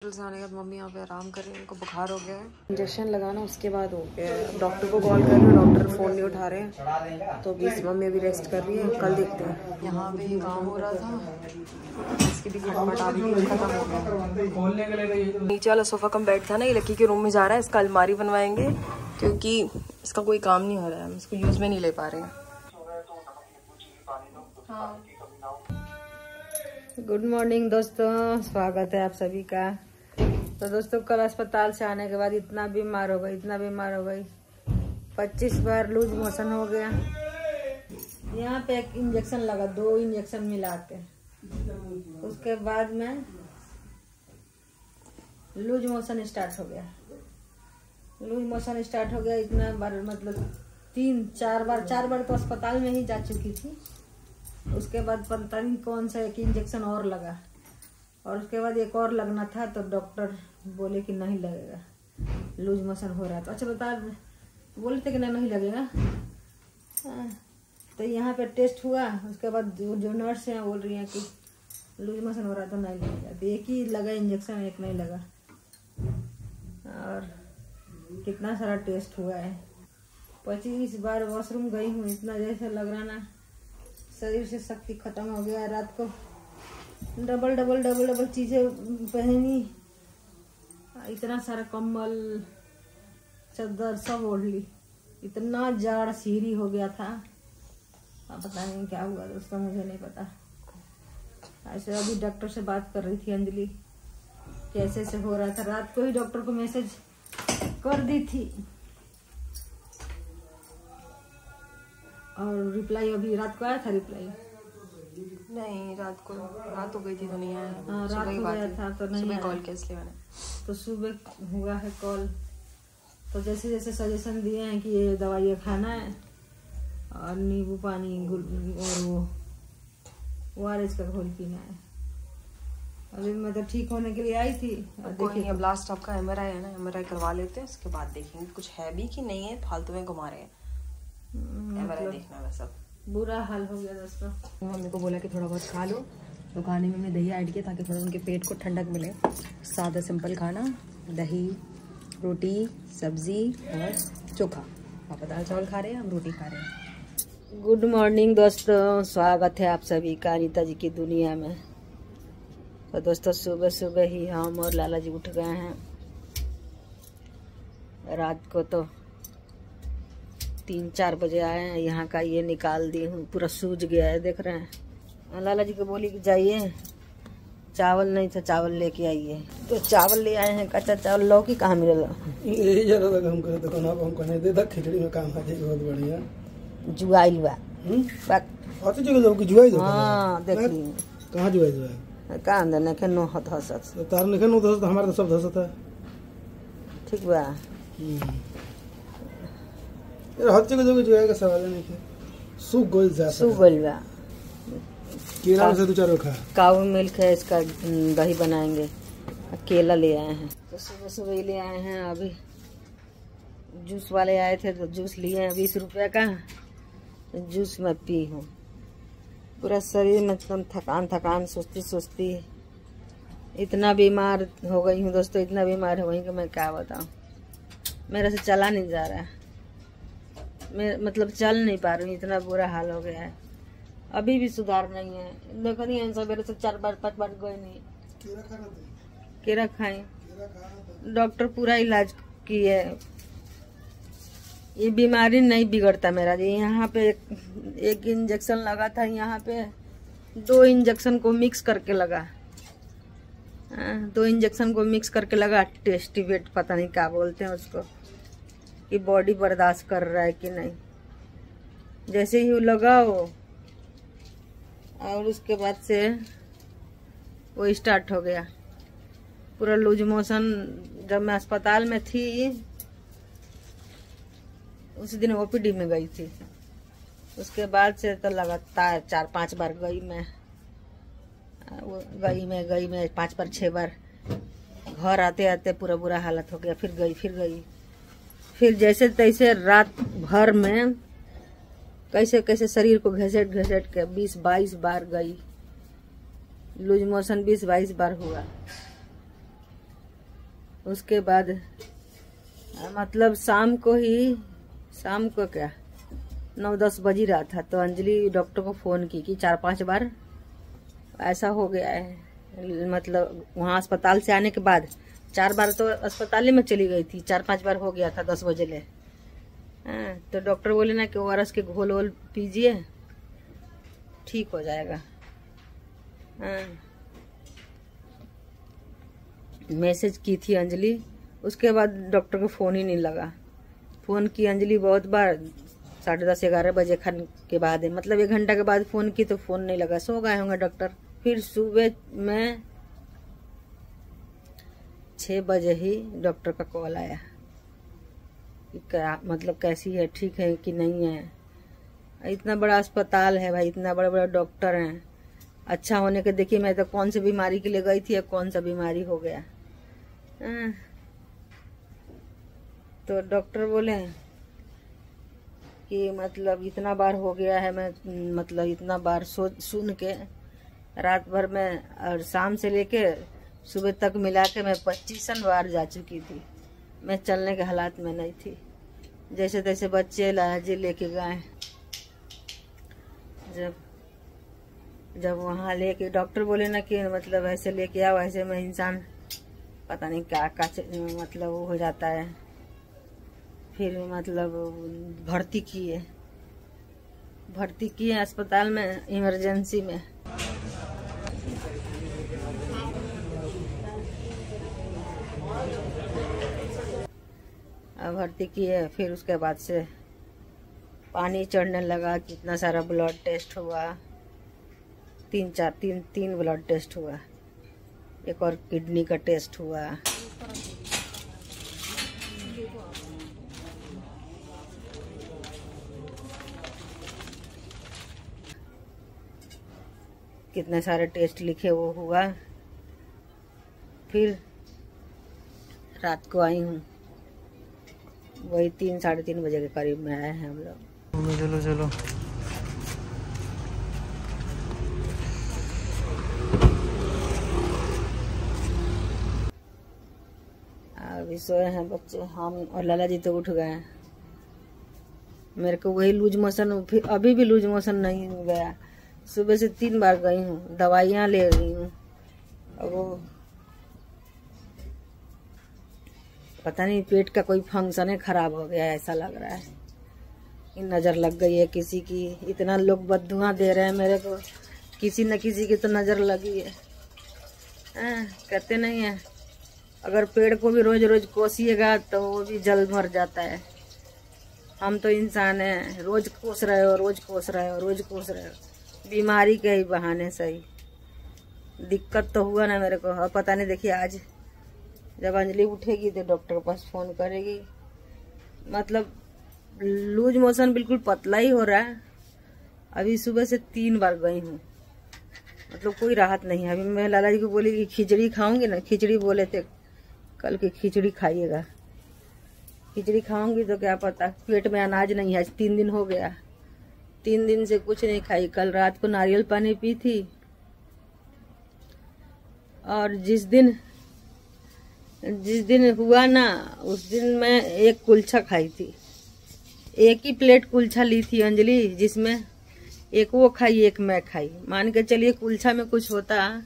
से आने के बाद मम्मी यहाँ पे आराम कर रही है, उनको बुखार हो गया है। इंजेक्शन लगाना उसके बाद हो गया है। डॉक्टर को कॉल कर रहे हैं, डॉक्टर फ़ोन नहीं उठा रहे हैं, तो बीच मम्मी अभी रेस्ट कर रही है। कल देखते हैं। यहाँ पे ये काम हो रहा था, इसकी भी खटपट आ रही थी, खत्म हो गया। नीचे वाला सोफा कम बेड था ना, ये लकी के रूम में जा रहा है। इसका अलमारी बनवाएंगे क्योंकि इसका कोई काम नहीं हो रहा है, हम इसको यूज़ में नहीं ले पा रहे हैं। हाँ। गुड मॉर्निंग दोस्तों, स्वागत है आप सभी का। तो दोस्तों कल अस्पताल से आने के बाद इतना बीमार हो गई 25 बार लूज मोशन हो गया। यहाँ पे एक इंजेक्शन लगा, 2 इंजेक्शन मिला के, उसके बाद में लूज मोशन स्टार्ट हो गया। इतना बार मतलब 4 बार तो अस्पताल में ही जा चुकी थी। उसके बाद पता नहीं कौन सा एक इंजेक्शन और लगा, और उसके बाद एक और लगना था, तो डॉक्टर बोले कि नहीं लगेगा, लूज मोशन हो रहा है। तो अच्छा बता बोले थे कि नहीं लगेगा। तो यहाँ पे टेस्ट हुआ, उसके बाद जो नर्स हैं बोल रही हैं कि लूज मोशन हो रहा है तो नहीं लगेगा। तो एक ही लगा इंजेक्शन, एक नहीं लगा। और कितना सारा टेस्ट हुआ है। 25 बार वॉशरूम गई हूँ। इतना जैसे लग रहा ना शरीर से शक्ति खत्म हो गया। रात को डबल चीजें पहनी, इतना सारा कंबल चादर सब ओढ़ ली। इतना जाड़ सीरी हो गया था, अब पता नहीं क्या हुआ दोस्तों, मुझे नहीं पता। ऐसे अभी डॉक्टर से बात कर रही थी अंजलि, कैसे से हो रहा था। रात को ही डॉक्टर को मैसेज कर दी थी, और रिप्लाई अभी रात को आया था। रिप्लाई नहीं, रात हो गई थी तो नहीं आया। हाँ, रात हो गया था तो नहीं आया। कॉल किया इसलिए मैंने, तो सुबह हुआ है कॉल। तो जैसे जैसे सजेशन दिए हैं कि ये दवाइयाँ खाना है, और नींबू पानी और वो ORS का घोल पीना है। अभी मैं तो ठीक होने के लिए आई थी। और देखिए अब लास्ट आपका MRI है ना, MRI करवा लेते हैं, उसके बाद देखेंगे कुछ है भी कि नहीं है, फालतू में घुमा रहे हैं। MRI देखना है सब। बुरा हाल हो गया दोस्तों। मम्मी को बोला कि थोड़ा बहुत खा लो, तो खाने में हमने दही ऐड किया ताकि थोड़ा उनके पेट को ठंडक मिले। सादा सिंपल खाना, दही, रोटी, सब्जी और चोखा। पापा दाल चावल खा रहे हैं, हम रोटी खा रहे हैं। गुड मॉर्निंग दोस्तों, स्वागत है आप सभी का अनीता जी की दुनिया में। तो दोस्तों सुबह सुबह ही हम और लाला जी उठ गए हैं। रात को तो 3-4 बजे आए हैं। यहाँ का ये निकाल दी हूँ, पूरा सूज गया है, देख रहे हैं। लाला जी को बोली कि जाइए, चावल नहीं था, चावल लेके आइए। तो चावल ले आए हैं, कच्चा चावल। लौकी कहाँ मिलेगा? यही जरा हम करे दुकान हम कहने दे खिचड़ी में काम आ जाए, बहुत बढ़िया। जुआइल बा आते जगह लोग जुआई दो। हां देखली कहां जुआई का अंदर ने केनो हत हसत तार ने केनो धसत, हमारा तो सब धसत है। ठीक बा। हर जगह जगह जुआई का सवाल नहीं है। सूख गोल बा। केला से 2-4 खा। काऊ मिल्क है, इसका दही बनाएंगे। केला ले आए हैं, तो सुबह सुबह ले आए हैं। अभी जूस वाले आए थे तो जूस लिए हैं 20 रुपये का। जूस मैं पी हूँ। पूरा शरीर में एकदम थकान सुस्ती। इतना बीमार हो गई हूँ दोस्तों, इतना बीमार हो गई कि मैं क्या बताऊँ। मेरे से चला नहीं जा रहा है, मैं मतलब चल नहीं पा रही हूँ, इतना बुरा हाल हो गया है। अभी भी सुधार नहीं है। देखो नहीं, सवेरे से 4-5 बार गए नहीं। केरा खाए, डॉक्टर पूरा इलाज किए, ये बीमारी नहीं बिगड़ता मेरा जी। यहाँ पे एक इंजेक्शन लगा था, यहाँ पे 2 इंजेक्शन को मिक्स करके लगा। 2 इंजेक्शन को मिक्स करके लगा। टेस्टिवेट पता नहीं क्या बोलते हैं उसको, कि बॉडी बर्दाश्त कर रहा है कि नहीं। जैसे ही वो लगा वो, और उसके बाद से वो स्टार्ट हो गया पूरा लूज मोशन। जब मैं अस्पताल में थी उस दिन OPD में गई थी, उसके बाद से तो लगातार 4-5 बार गई मैं 5-6 बार। घर आते आते पूरा बुरा हालत हो गया। फिर गई फिर जैसे तैसे रात भर में कैसे शरीर को घसेट के 20-22 बार गई। लूज मोशन 20-22 बार हुआ। उसके बाद मतलब शाम को क्या 9-10 बज ही रहा था, तो अंजलि डॉक्टर को फ़ोन की कि 4-5 बार ऐसा हो गया है। मतलब वहाँ अस्पताल से आने के बाद 4 बार तो अस्पताल में चली गई थी, 4-5 बार हो गया था 10 बजे ले। तो डॉक्टर बोले ना कि ORS के घोल वोल पीजिए, ठीक हो जाएगा। मैसेज की थी अंजलि, उसके बाद डॉक्टर को फ़ोन ही नहीं लगा। फ़ोन की अंजलि बहुत बार, 10:30-11 बजे खाने के बाद है, मतलब 1 घंटा के बाद फ़ोन की तो फ़ोन नहीं लगा, सो गए होंगे डॉक्टर। फिर सुबह में 6 बजे ही डॉक्टर का कॉल आया कि क्या मतलब कैसी है, ठीक है कि नहीं है। इतना बड़ा अस्पताल है भाई, इतना बड़े बड़े डॉक्टर हैं, अच्छा होने के देखिए। मैं तो कौन सी बीमारी के लिए गई थी, कौन सा बीमारी हो गया। तो डॉक्टर बोले कि मतलब इतना बार हो गया है, मैं मतलब इतना बार सुन के रात भर में और शाम से लेके सुबह तक मिला के मैं 25 बार जा चुकी थी। मैं चलने के हालात में नहीं थी, जैसे तैसे बच्चे लाजी लेके गए। जब वहाँ लेके डॉक्टर बोले ना कि मतलब ऐसे लेके आओ, ऐसे में इंसान पता नहीं क्या मतलब वो हो जाता है। फिर मतलब भर्ती किए अस्पताल में, इमरजेंसी में। भर्ती किए, फिर उसके बाद से पानी चढ़ने लगा, कितना सारा ब्लड टेस्ट हुआ, 3 ब्लड टेस्ट हुआ, एक और किडनी का टेस्ट हुआ। कितने सारे टेस्ट लिखे वो हुआ। फिर रात को आई हूँ, वही 3-3:30 बजे के करीब में आए हैं हम लोग। चलो अभी सोए हैं बच्चे, हम और लाला जी तो उठ गए हैं। मेरे को वही लूज मोशन, फिर अभी भी लूज मोशन नहीं गया। सुबह से 3 बार गई हूँ, दवाइयाँ ले रही हूँ, और वो पता नहीं पेट का कोई फंक्शन है खराब हो गया है, ऐसा लग रहा है। नज़र लग गई है किसी की, इतना लोग बददुआ दे रहे हैं मेरे को, किसी न किसी की तो नज़र लगी है। कहते नहीं है, अगर पेड़ को भी रोज रोज कोसिएगा तो वो भी जल मर जाता है। हम तो इंसान हैं, रोज कोस रहे हो, रोज कोस रहे हो, रोज कोस रहे हो, बीमारी के ही बहाने। सही दिक्कत तो हुआ ना मेरे को। अब पता नहीं, देखिए आज जब अंजलि उठेगी तो डॉक्टर के पास फ़ोन करेगी। मतलब लूज मोशन बिल्कुल पतला ही हो रहा है। अभी सुबह से 3 बार गई हूँ, मतलब कोई राहत नहीं है। अभी मैं लाला जी को बोली कि खिचड़ी खाऊंगी ना, खिचड़ी बोले थे कल की खिचड़ी खाइएगा। खिचड़ी खाऊंगी तो क्या पता, पेट में अनाज नहीं है। 3 दिन हो गया, 3 दिन से कुछ नहीं खाई। कल रात को नारियल पानी पी थी, और जिस दिन हुआ ना, उस दिन मैं 1 कुलछा खाई थी। 1 ही प्लेट कुलछा ली थी अंजलि, जिसमें 1 वो खाई, 1 मैं खाई। मान के चलिए कुलछा में कुछ होता,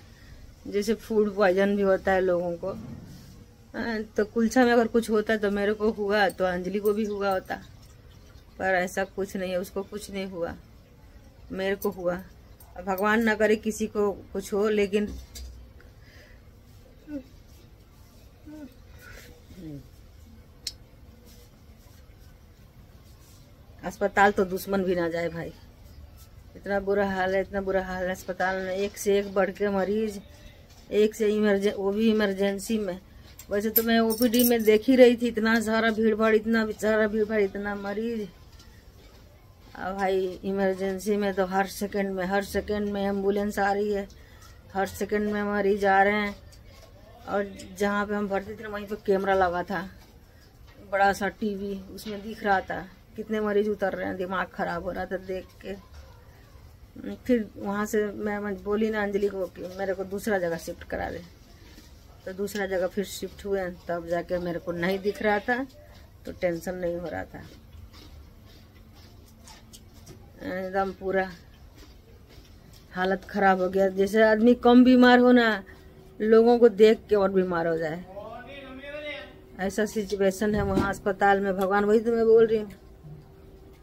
जैसे फूड पॉइजन भी होता है लोगों को, तो कुलछा में अगर कुछ होता तो मेरे को हुआ तो अंजलि को भी हुआ होता, पर ऐसा कुछ नहीं है। उसको कुछ नहीं हुआ, मेरे को हुआ। भगवान ना करे किसी को कुछ हो, लेकिन अस्पताल तो दुश्मन भी ना जाए भाई। इतना बुरा हाल है, इतना बुरा हाल है अस्पताल में। एक से एक बढ़ के मरीज, एक से वो भी इमरजेंसी में। वैसे तो मैं OPD में देख ही रही थी, इतना सारा भीड़ भाड़, इतना बेचारा भीड़ भाड़, इतना मरीज। अब भाई इमरजेंसी में तो हर सेकंड में एम्बुलेंस आ रही है, हर सेकंड में मरीज आ रहे हैं। और जहाँ पे हम भर्ती थे वहीं पे कैमरा लगा था, बड़ा सा TV, उसमें दिख रहा था कितने मरीज उतर रहे हैं। दिमाग खराब हो रहा था देख के। फिर वहाँ से मैं बोली ना अंजलि को कि मेरे को दूसरा जगह शिफ्ट करा दे, तो दूसरा जगह फिर शिफ्ट हुए, तब जाके मेरे को नहीं दिख रहा था, तो टेंशन नहीं हो रहा था। एकदम पूरा हालत खराब हो गया। जैसे आदमी कम बीमार हो ना, लोगों को देख के और बीमार हो जाए, ऐसा सिचुएशन है वहाँ अस्पताल में। भगवान, वही तो मैं बोल रही हूँ,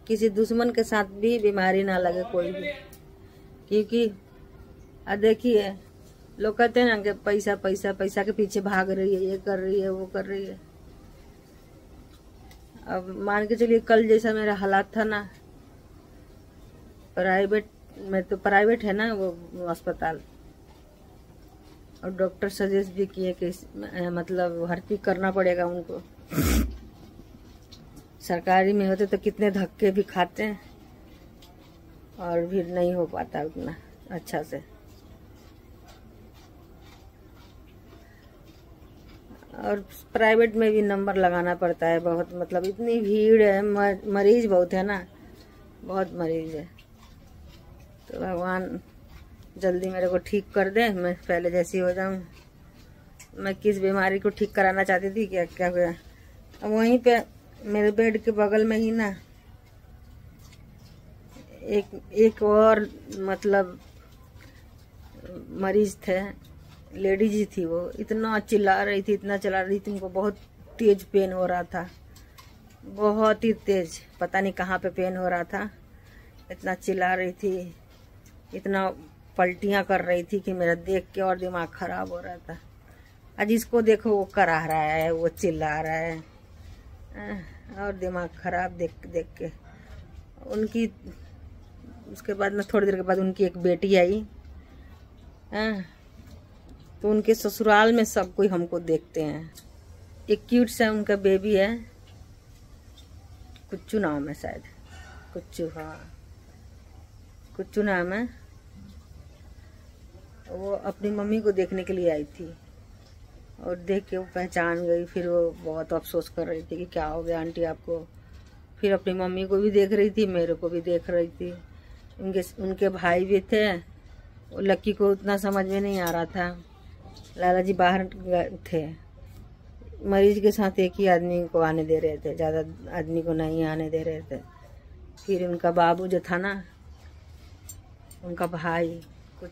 किसी दुश्मन के साथ भी बीमारी ना लगे कोई भी। क्योंकि देखिए, लोग कहते हैं ना कि पैसा पैसा पैसा के पीछे भाग रही है, ये कर रही है, वो कर रही है। अब मान के चलिए, कल जैसा मेरा हालात था ना, प्राइवेट में, तो प्राइवेट है ना वो अस्पताल, और डॉक्टर सजेस्ट भी किए कि मतलब भर्ती करना पड़ेगा उनको। सरकारी में होते तो कितने धक्के भी खाते हैं और भी नहीं हो पाता उतना अच्छा से। और प्राइवेट में भी नंबर लगाना पड़ता है बहुत, मतलब इतनी भीड़ है, मरीज बहुत है ना, बहुत मरीज है। तो भगवान जल्दी मेरे को ठीक कर दे, मैं पहले जैसी हो जाऊं। मैं किस बीमारी को ठीक कराना चाहती थी, क्या क्या हुआ। अब वहीं पे मेरे बेड के बगल में ही ना एक और मतलब मरीज थे, लेडीज ही थी। वो इतना चिल्ला रही थी, इतना चिल्ला रही थी, उनको बहुत तेज पेन हो रहा था, बहुत ही तेज, पता नहीं कहाँ पे पेन हो रहा था। इतना चिल्ला रही थी, इतना पलटियां कर रही थी कि मेरा देख के और दिमाग खराब हो रहा था। आज जिसको देखो वो करा रहा है, वो चिल्ला रहा है, और दिमाग खराब देख देख के। उनकी उसके बाद में थोड़ी देर के बाद उनकी एक बेटी आई, तो उनके ससुराल में सब कोई हमको देखते हैं। एक क्यूट सा उनका बेबी है, कुच्चू नाम है शायद, कुच्चू, हाँ कुच्चू नाम है। वो अपनी मम्मी को देखने के लिए आई थी, और देख के वो पहचान गई। फिर वो बहुत अफसोस कर रही थी कि क्या हो गया आंटी आपको। फिर अपनी मम्मी को भी देख रही थी, मेरे को भी देख रही थी। उनके भाई भी थे। वो लक्की को उतना समझ में नहीं आ रहा था, लाला जी बाहर थे, मरीज के साथ एक ही आदमी को आने दे रहे थे, ज़्यादा आदमी को नहीं आने दे रहे थे। फिर उनका बाबू जो था ना, उनका भाई, कुछ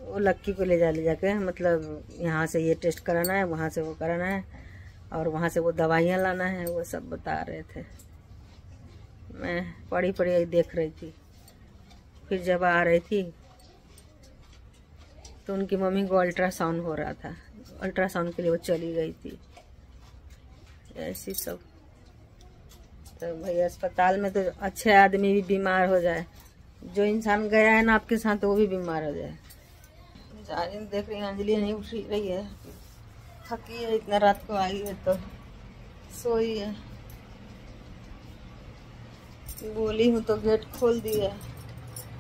वो लक्की को ले जाके मतलब यहाँ से ये टेस्ट कराना है, वहाँ से वो कराना है, और वहाँ से वो दवाइयाँ लाना है, वो सब बता रहे थे। मैं पढ़ी देख रही थी। फिर जब आ रही थी तो उनकी मम्मी को अल्ट्रासाउंड हो रहा था, अल्ट्रासाउंड के लिए वो चली गई थी। ऐसी सब। तो भाई अस्पताल में तो अच्छे आदमी भी बीमार हो जाए, जो इंसान गया है ना आपके साथ वो भी बीमार हो जाए। देख रही हैं अंजलि नहीं उठ रही है, थकी है, इतना रात को आई है तो सोई है। बोली हूँ तो गेट खोल दी है,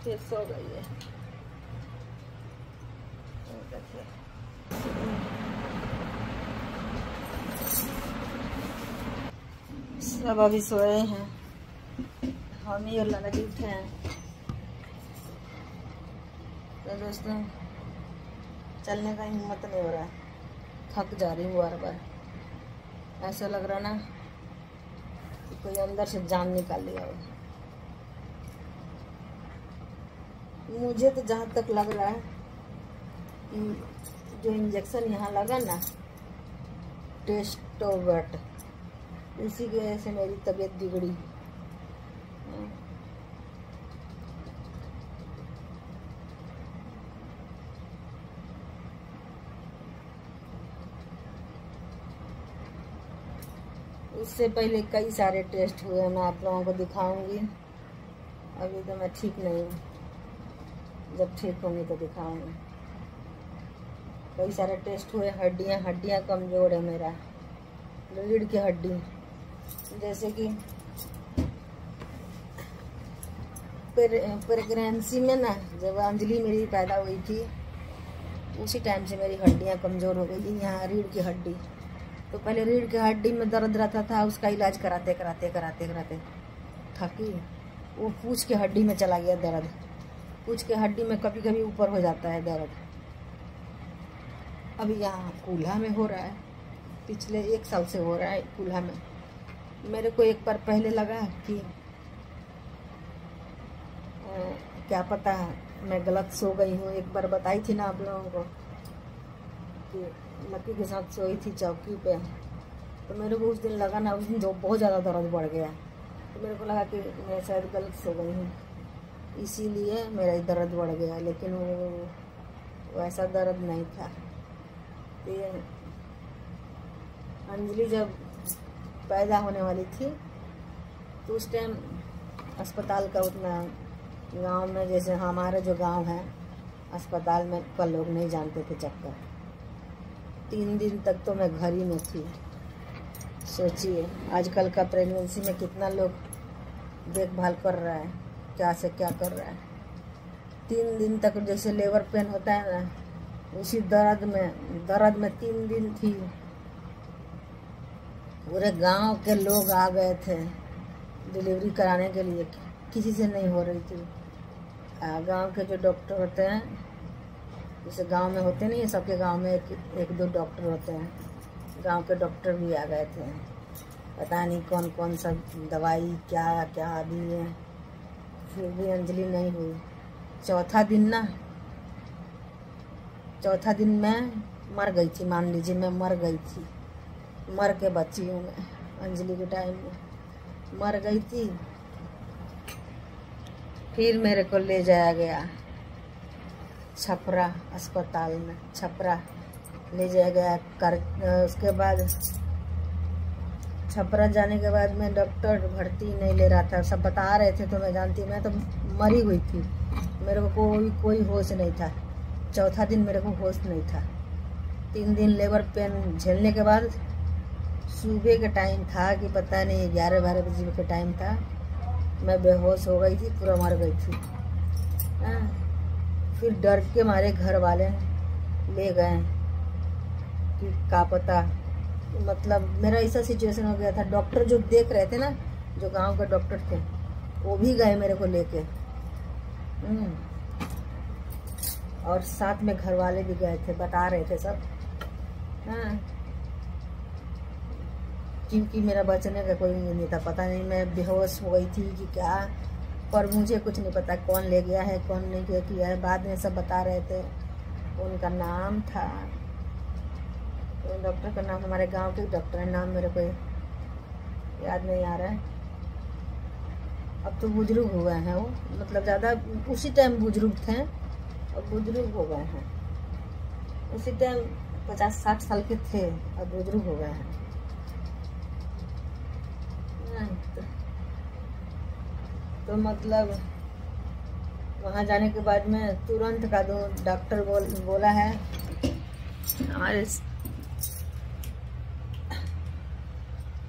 फिर सो गई है। सब अभी सोए हैं, हम ही और लाला जी उठे हैं। तो दोस्तों चलने का हिम्मत नहीं हो रहा है, थक जा रही हूँ बार बार। ऐसा लग रहा ना कि कोई अंदर से जान निकाल लिया हो। मुझे तो जहाँ तक लग रहा है जो इंजेक्शन यहाँ लगा ना, टेस्टोवर्ट, इसी की वजह से मेरी तबीयत बिगड़ी। उससे पहले कई सारे टेस्ट हुए, मैं आप लोगों को दिखाऊंगी। अभी तो मैं ठीक नहीं हूँ, जब ठीक होंगी तो दिखाऊंगी। कई सारे टेस्ट हुए, हड्डियाँ कमज़ोर है मेरा, रीढ़ की हड्डी। जैसे कि प्रेगनेंसी में ना, जब अंजलि मेरी पैदा हुई थी उसी टाइम से मेरी हड्डियाँ कमज़ोर हो गई थी, यहाँ रीढ़ की हड्डी। तो पहले रीढ़ की हड्डी में दर्द रहता था, उसका इलाज कराते थकी। वो पूँछ के हड्डी में चला गया दर्द, पूँछ के हड्डी में कभी कभी ऊपर हो जाता है दर्द। अभी यहाँ कूल्हा में हो रहा है, पिछले 1 साल से हो रहा है कूल्हा में। मेरे को एक बार पहले लगा कि क्या पता मैं गलत सो गई हूँ। एक बार बताई थी ना आप लोगों को कि लकी के साथ सोई थी चौकी पे, तो मेरे को उस दिन लगा ना, उस दिन जो बहुत ज़्यादा दर्द बढ़ गया, तो मेरे को लगा कि मैं शायद गलत सो गई हूँ, इसीलिए मेरा दर्द बढ़ गया। लेकिन वो ऐसा दर्द नहीं था। तो ये अंजलि जब पैदा होने वाली थी तो उस टाइम अस्पताल का उतना गांव में, जैसे हमारा जो गांव है, अस्पताल में का लोग नहीं जानते थे चक्कर। 3 दिन तक तो मैं घर ही में थी। सोचिए आजकल का प्रेगनेंसी में कितना लोग देखभाल कर रहा है, क्या से क्या कर रहा है। 3 दिन तक जैसे लेबर पेन होता है ना, उसी दर्द में 3 दिन थी। पूरे गांव के लोग आ गए थे डिलीवरी कराने के लिए, किसी से नहीं हो रही थी। गांव के जो डॉक्टर होते हैं, जैसे गांव में होते नहीं है, सबके गांव में एक 2 डॉक्टर होते हैं, गांव के डॉक्टर भी आ गए थे। पता नहीं कौन कौन सा दवाई क्या क्या दिए, फिर भी अंजलि नहीं हुई। चौथा दिन मैं मर गई थी, मान लीजिए मैं मर गई थी, मर के बची हूँ मैं। अंजलि के टाइम में मर गई थी। फिर मेरे को ले जाया गया छपरा अस्पताल में, छपरा ले जाया गया उसके बाद छपरा जाने के बाद में डॉक्टर भर्ती नहीं ले रहा था। सब बता रहे थे तो मैं जानती, मैं तो मरी हुई थी, मेरे को कोई होश नहीं था। चौथा दिन मेरे को होश नहीं था। 3 दिन लेबर पेन झेलने के बाद सुबह का टाइम था कि पता नहीं 11-12 बजे का टाइम था, मैं बेहोश हो गई थी, पूरा मर गई थी। फिर डर के मारे घर वाले ले गए कि क्या पता, मतलब मेरा ऐसा सिचुएशन हो गया था। डॉक्टर जो देख रहे थे ना, जो गांव के डॉक्टर थे, वो भी गए मेरे को लेके, और साथ में घर वाले भी गए थे, बता रहे थे सब। क्योंकि मेरा बचने का कोई नहीं था, पता नहीं मैं बेहोश हो गई थी कि क्या, पर मुझे कुछ नहीं पता कौन ले गया है कौन नहीं किया है। बाद में सब बता रहे थे। उनका नाम था, डॉक्टर का नाम, हमारे गांव के डॉक्टर है, नाम मेरे को याद नहीं आ रहा है। अब तो बुजुर्ग हो गए हैं वो, मतलब ज़्यादा उसी टाइम बुजुर्ग थे, अब बुजुर्ग हो गए हैं। उसी टाइम 50-60 साल के थे, अब बुजुर्ग हो गए हैं। तो मतलब वहाँ जाने के बाद में तुरंत का दो डॉक्टर बोला है हमारे,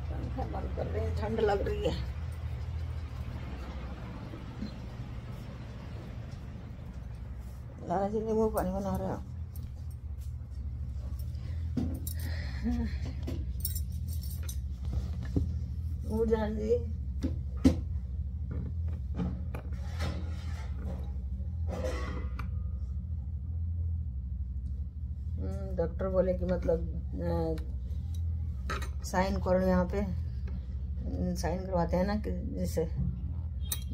पंखा बंद कर रहे हैं, ठंड लग रही है। लाला जी नींबू पानी बना रहे हो। जान जी डॉक्टर बोले कि मतलब साइन करो, यहाँ पे साइन करवाते हैं ना कि जैसे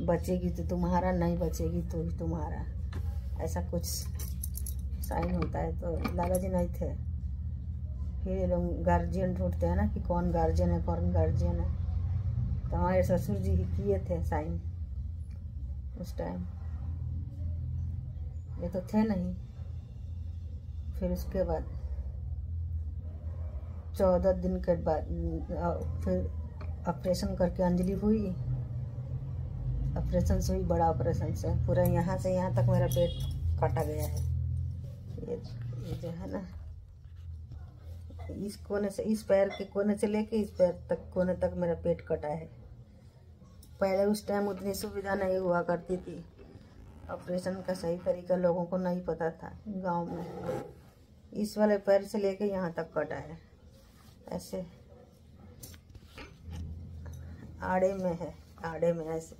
बचेगी तो तुम्हारा, नहीं बचेगी तो भी तुम्हारा, ऐसा कुछ साइन होता है। तो लाला जी नहीं थे। फिर ये लोग गार्जियन ढूंढते हैं ना कि कौन गार्जियन है कौन गार्जियन है, तो हमारे ससुर जी ही किए थे साइन उस टाइम, ये तो थे नहीं। फिर उसके बाद 14 दिन के बाद फिर ऑपरेशन करके अंजलि हुई। ऑपरेशन से हुई, बड़ा ऑपरेशन से, पूरा यहाँ से यहाँ तक मेरा पेट काटा गया है। ये जो है ना, इस कोने से, इस पैर के कोने से लेके इस पैर तक, कोने तक मेरा पेट कटा है। पहले उस टाइम उतनी सुविधा नहीं हुआ करती थी, ऑपरेशन का सही तरीका लोगों को नहीं पता था गांव में। इस वाले पैर से लेके यहाँ तक कटा है, ऐसे आड़े में है, आड़े में ऐसे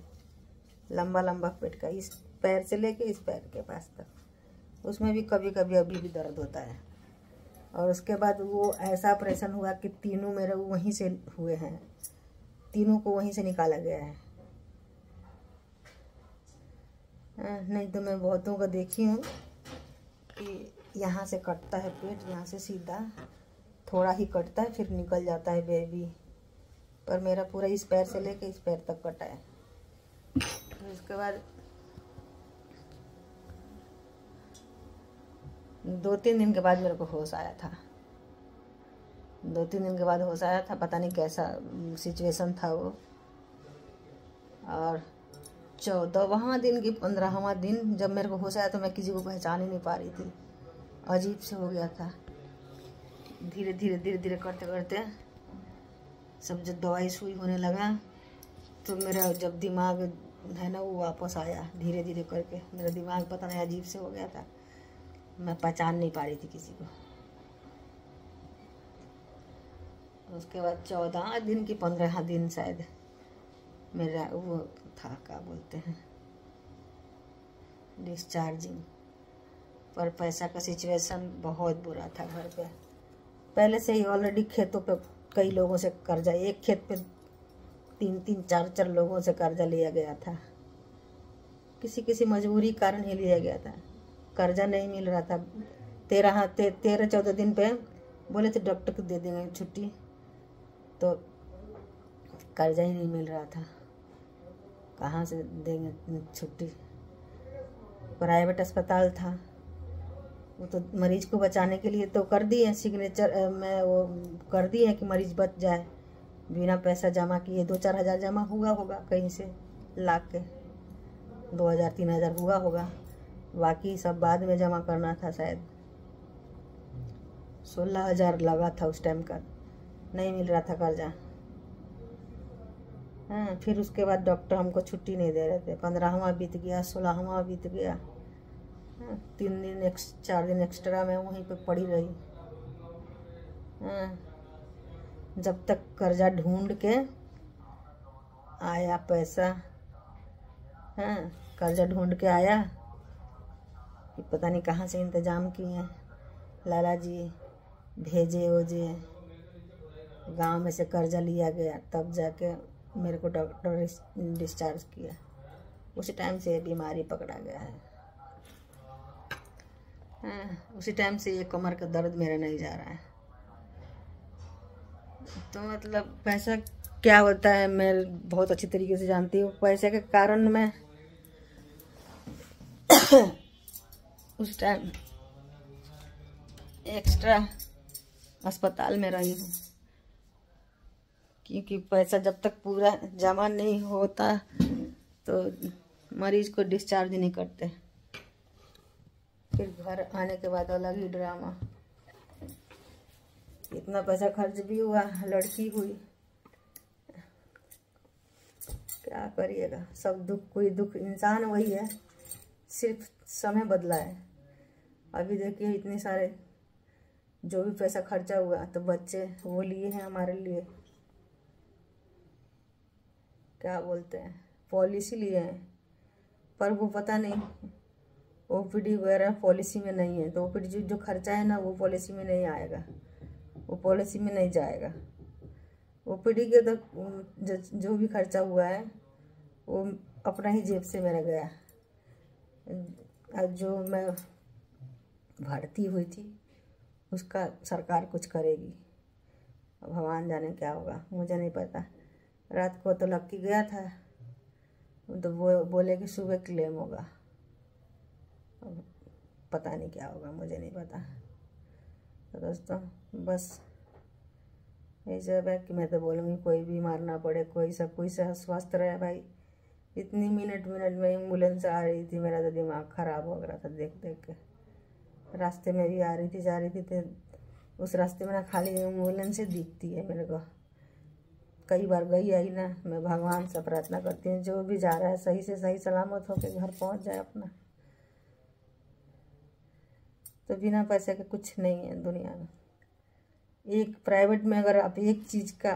लंबा लंबा पेट का, इस पैर से लेके इस पैर के पास तक। उसमें भी कभी कभी अभी भी दर्द होता है। और उसके बाद वो ऐसा ऑपरेशन हुआ कि तीनों मेरे वहीं से हुए हैं, तीनों को वहीं से निकाला गया है। नहीं तो मैं बहुतों का देखी हूँ कि यहाँ से कटता है पेट, यहाँ से सीधा थोड़ा ही कटता है फिर निकल जाता है बेबी, पर मेरा पूरा इस पैर से लेके इस पैर तक कटा है। उसके बाद 2-3 दिन के बाद मेरे को होश आया था, 2-3 दिन के बाद होश आया था। पता नहीं कैसा सिचुएशन था वो। और 14वां दिन की 15वां दिन जब मेरे को होश आया तो मैं किसी को पहचान ही नहीं पा रही थी, अजीब से हो गया था। धीरे धीरे करते करते सब जब दवाई सुई होने लगा तो मेरा जब दिमाग है ना वो वापस आया, धीरे धीरे करके मेरा दिमाग पता नहीं अजीब से हो गया था, मैं पहचान नहीं पा रही थी किसी को। उसके बाद 14 दिन की 15 दिन शायद मेरा वो था, क्या बोलते हैं, डिस्चार्जिंग। पर पैसा का सिचुएशन बहुत बुरा था घर पे, पहले से ही ऑलरेडी खेतों पे कई लोगों से कर्जा, एक खेत पे 3-3, 4-4 लोगों से कर्जा लिया गया था, किसी मजबूरी कारण ही लिया गया था। कर्जा नहीं मिल रहा था। 13-14 दिन पे बोले थे डॉक्टर को दे देंगे छुट्टी, तो कर्जा ही नहीं मिल रहा था, कहाँ से देंगे छुट्टी। प्राइवेट अस्पताल था, वो तो मरीज को बचाने के लिए तो कर दिए सिग्नेचर में, वो कर दिए कि मरीज बच जाए, बिना पैसा जमा किए 2-4 हज़ार जमा हुआ होगा कहीं से, लाख के 2,000-3,000 हुआ होगा, बाकी सब बाद में जमा करना था। शायद 16,000 लगा था उस टाइम का, नहीं मिल रहा था कर्जा। हाँ, फिर उसके बाद डॉक्टर हमको छुट्टी नहीं दे रहे थे। 15वां बीत गया, 16वां बीत गया। हाँ, 4 दिन एक्स्ट्रा मैं वहीं पे पड़ी रही। हाँ, जब तक कर्जा ढूंढ के आया पैसा। हाँ, कर्जा ढूंढ के आया कि पता नहीं कहाँ से इंतजाम किए, लाला जी भेजे ओजे, गांव में से कर्जा लिया गया, तब जाके मेरे को डॉक्टर डिस्चार्ज किया। उसी टाइम से बीमारी पकड़ा गया है। हाँ, उसी टाइम से ये कमर का दर्द मेरा नहीं जा रहा है। तो मतलब पैसा क्या होता है मैं बहुत अच्छी तरीके से जानती हूँ। पैसे के कारण मैं उस टाइम एक्स्ट्रा अस्पताल में रही हूँ, क्योंकि पैसा जब तक पूरा जमा नहीं होता तो मरीज को डिस्चार्ज नहीं करते। फिर घर आने के बाद अलग ही ड्रामा, इतना पैसा खर्च भी हुआ, लड़की हुई, क्या करिएगा। सब दुख, कोई दुख, इंसान वही है, सिर्फ समय बदला है। अभी देखिए इतने सारे जो भी पैसा खर्चा हुआ तो बच्चे वो लिए हैं हमारे लिए, क्या बोलते हैं, पॉलिसी लिए हैं, पर वो पता नहीं ओपीडी वगैरह पॉलिसी में नहीं है, तो ओपीडी जो खर्चा है ना वो पॉलिसी में नहीं आएगा, वो पॉलिसी में नहीं जाएगा। ओपीडी के तो जो भी खर्चा हुआ है वो अपना ही जेब से मेरा गया। जो मैं भर्ती हुई थी उसका सरकार कुछ करेगी, भगवान जाने क्या होगा, मुझे नहीं पता। रात को तो लक्की गया था, तो वो बोले कि सुबह क्लेम होगा, पता नहीं क्या होगा, मुझे नहीं पता। तो दोस्तों बस यही सब है कि मैं तो बोलूँगी कोई बीमार ना पड़े, कोई सब कोई स्वस्थ रहे भाई। इतनी मिनट में एम्बुलेंस आ रही थी, मेरा तो दिमाग ख़राब हो गया था देख देख के। रास्ते में भी आ रही थी, जा रही थी, तो उस रास्ते में ना खाली एम्बुलेंस ही दिखती है मेरे को। कई बार गई आई ना, मैं भगवान से प्रार्थना करती हूँ जो भी जा रहा है सही से सही सलामत होकर घर पहुँच जाए अपना। तो बिना पैसे के कुछ नहीं है दुनिया में। एक प्राइवेट में अगर आप एक चीज़ का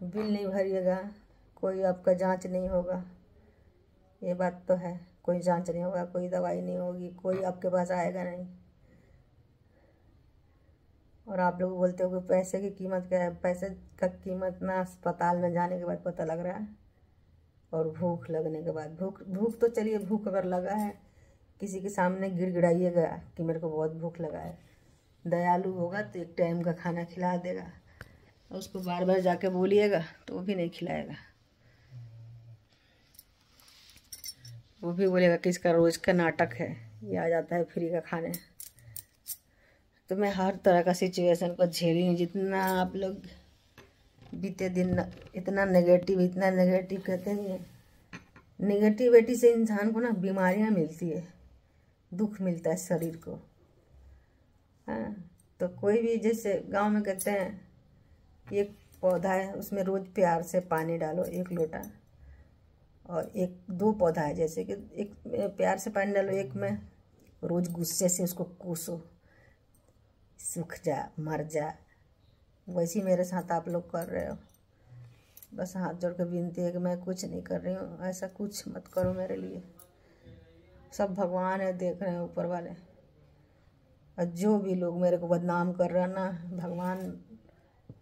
बिल नहीं भरिएगा, कोई आपका जांच नहीं होगा, ये बात तो है, कोई जांच नहीं होगा, कोई दवाई नहीं होगी, कोई आपके पास आएगा नहीं। और आप लोग बोलते हो कि पैसे की कीमत क्या है। पैसे का कीमत ना अस्पताल में जाने के बाद पता लग रहा है, और भूख लगने के बाद। भूख तो चलिए, भूख अगर लगा है, किसी के सामने गिड़गिड़ाइएगा कि मेरे को बहुत भूख लगा है। दयालु होगा तो एक टाइम का खाना खिला देगा, और उसको बार बार जाके बोलिएगा तो वो भी नहीं खिलाएगा। वो भी बोलेगा कि इसका रोज का नाटक है, ये आ जाता है फ्री का खाने। तो मैं हर तरह का सिचुएशन को झेली हूँ। जितना आप लोग बीते दिन इतना नेगेटिव कहते हैं, नेगेटिविटी से इंसान को ना बीमारियाँ मिलती है, दुख मिलता है शरीर को। हाँ, तो कोई भी, जैसे गांव में कहते हैं एक पौधा है, उसमें रोज प्यार से पानी डालो 1 लोटा, और 2 पौधा है, जैसे कि एक प्यार से पानी डालो, एक में रोज गुस्से से उसको कोसो, सूख जा, मर जा। वैसे मेरे साथ आप लोग कर रहे हो। बस हाथ जोड़ के विनती है कि मैं कुछ नहीं कर रही हूँ, ऐसा कुछ मत करो मेरे लिए। सब भगवान है, देख रहे हैं ऊपर वाले। और जो भी लोग मेरे को बदनाम कर रहे हैं ना, भगवान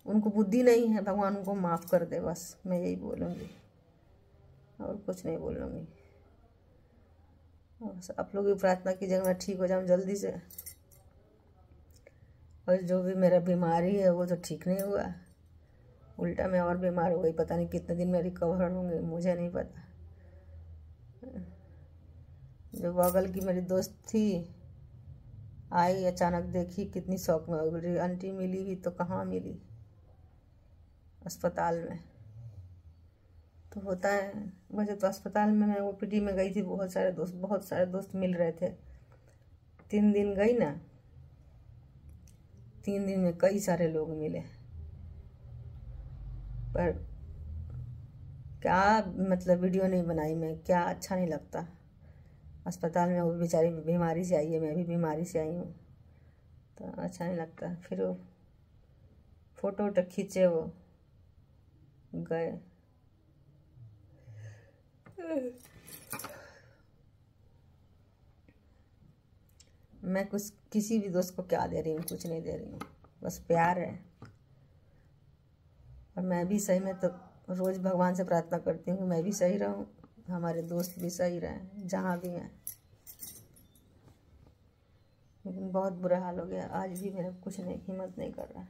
उनको बुद्धि नहीं है, भगवान उनको माफ़ कर दे। बस मैं यही बोलूँगी, और कुछ नहीं बोलूँगी। बस आप लोग भी प्रार्थना कीजिएगा मैं ठीक हो जाऊँ जल्दी से। और जो भी मेरा बीमारी है वो तो ठीक नहीं हुआ, उल्टा मैं और बीमार हो गई। पता नहीं कितने दिन में रिकवर होंगे, मुझे नहीं पता। जो बगल की मेरी दोस्त थी, आई अचानक, देखी कितनी शौक में हो गई। आंटी मिली भी तो कहाँ मिली, अस्पताल में। तो होता है। वैसे तो अस्पताल में मैं OPD में गई थी, बहुत सारे दोस्त मिल रहे थे। 3 दिन गई ना, 3 दिन में कई सारे लोग मिले। पर क्या मतलब वीडियो नहीं बनाई मैं, क्या अच्छा नहीं लगता। अस्पताल में वो बेचारी बीमारी से आई है, मैं भी बीमारी से आई हूँ, तो अच्छा नहीं लगता। फिर वो फोटो खींचे, वो गए। मैं कुछ किसी भी दोस्त को क्या दे रही हूँ, कुछ नहीं दे रही हूँ, बस प्यार है। और मैं भी सही में तो रोज़ भगवान से प्रार्थना करती हूँ कि मैं भी सही रहूँ, हमारे दोस्त भी सही रहें जहाँ भी हैं। लेकिन बहुत बुरा हाल हो गया, आज भी मेरा कुछ नहीं, हिम्मत नहीं कर रहा।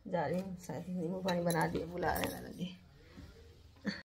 जा रही हूँ, शायद नींबू पानी बना दिए, बुला रहे हैं दादाजी।